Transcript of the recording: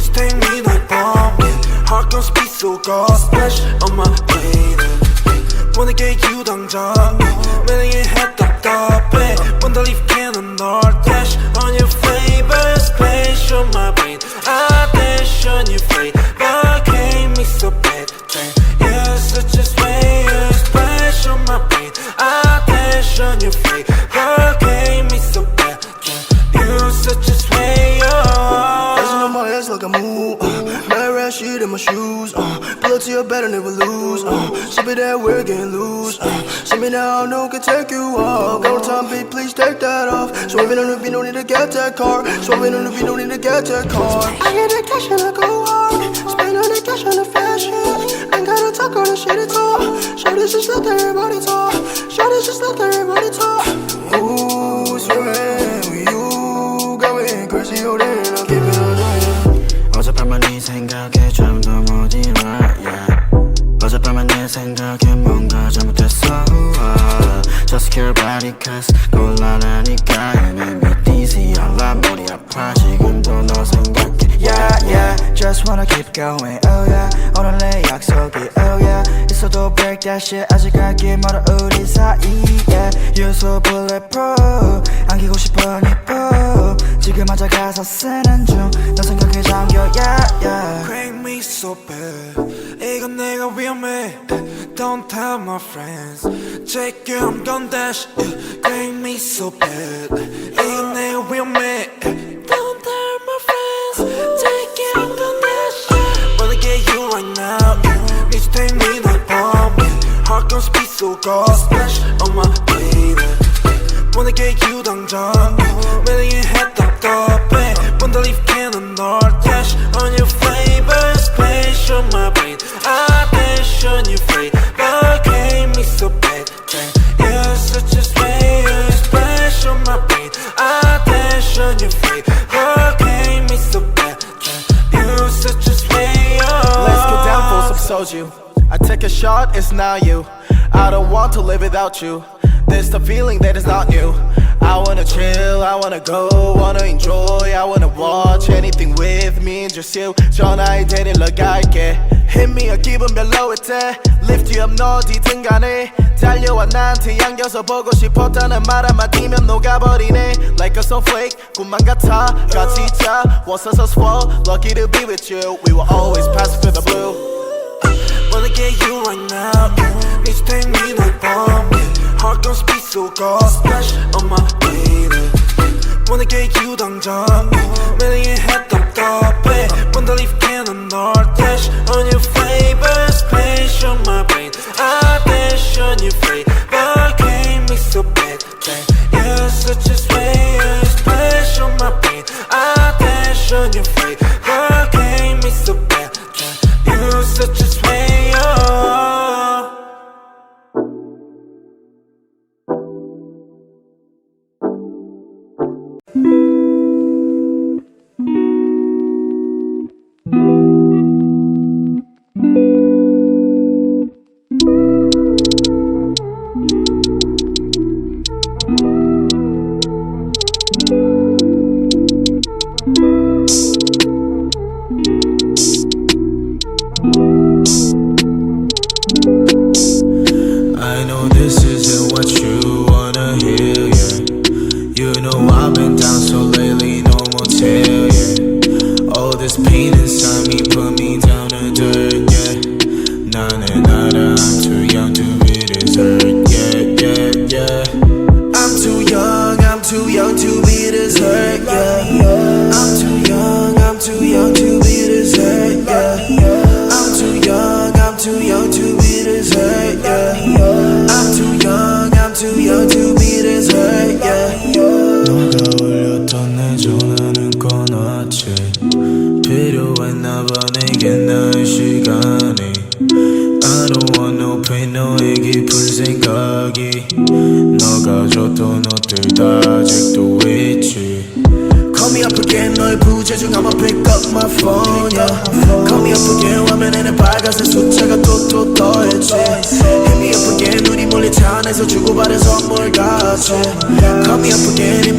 Please take me like bumping. Heart goes beat so good. Splash on my baby. wanna get you 당장 매력의 head 답답해 When the leaf cannon or dash on your flavor Splash on my brain I dash on your flavor Gave me so bad You're such a swayer Splash on my brain I dash on your flavor Gave me so bad You're such a swayer Dancing on my ass like a move red shit in my shoes pull up to your bed and never lose Ship it that we're getting loose See me now, no one can take you off Go time, babe, please take that off Swerving on the beat, no need to get that car Swerving on the beat, no need to get that car I get the cash and I go hard Spend all the cash on the fashion Ain't gotta talk all the shit at all Shorty's just let everybody talk Shorty's just let everybody talk Ooh, swerving with you Got me crazy, oh damn, I'll keep it on 어젯밤만 네 생각에 잠도 못 일어 어젯밤만 내 생각에 뭔가 잘못했어 Just care about it cause 곤란하니까 Maybe dizzy 알람 머리 아파 지금도 너 생각해 Yeah yeah Just wanna keep going Oh yeah 오늘의 약속이 Oh yeah 있어도 break that shit 아직 갈길 멀어 우리 사이 Yeah You're so bulletproof 안기고 싶어 예뻐 지금 앉아 가사 쓰는 중 너 생각에 잠겨 yeah yeah Crank me so bad 이건 내가 위험해 Don't tell my friends Check it I'm gon' dash Crank me so bad 이건 내가 위험해 Don't tell my friends Check it I'm gon' dash Wanna get you right now Need to take me like bumping Heart goes beat so good Splash on my baby Wanna get you 당장 매력의 head 답답해 When the leaf cannon or dash on your flavor Splash on my brain I dash on your flavor Gave me so bad You're such a slayer Splash on my brain I dash on your flavor Gave me so bad You're such a slayer Let's get down for some soju I take a shot, it's not you I don't want to live without you There's the feeling that is not new I wanna chill, I wanna go, wanna enjoy I wanna watch anything with me and just you 전화에 데리러 갈게 Hit me a 기분 별로일 때 Lift you up 너 어디든 간에 달려와 나한테 안겨서 보고 싶었다는 말 한마디면 녹아버리네 Like a snowflake 꿈만 같아 같이 자 Once us swell Lucky to be with you We will always pass through the blue Wanna get you right now Need to take me like bumping Heart goes beat so good Splash on my baby Wanna get you 당장 매력의 head 답답해 When the leaf cannon or dash on your flavor Splash on my brain I dash on your flavor Gave me so bad You're such a slayer Splash on my brain I dash on your flavor Gave me so bad You're such a slayer I know this isn't what you wanna hear, yeah. You know I've been down so lately, no motel, yeah. All this pain inside me put me down to dirt, yeah. Nada, I'm too young to be this hurt, yeah. I'm too young to be this hurt, yeah. I'm too young to be this hurt, yeah. I'm too young to be this hurt, yeah. I'm too young to be this hurt, yeah. 너가 울렸던 내 전화는 꺼놨지 필요했나봐 내게 나의 시간이 I don't want no pain 너의 깊은 생각이 너가 줬던 옷들 다 아직도 있지 Call me up again 너의 부재중 I'ma pick up my phone, yeah. Call me up again 화면에는 빨간색 숫자가 또 떠있지 Hit me up again 우리 몰래 차 안에서 주고받은 선물 같이 Call me up again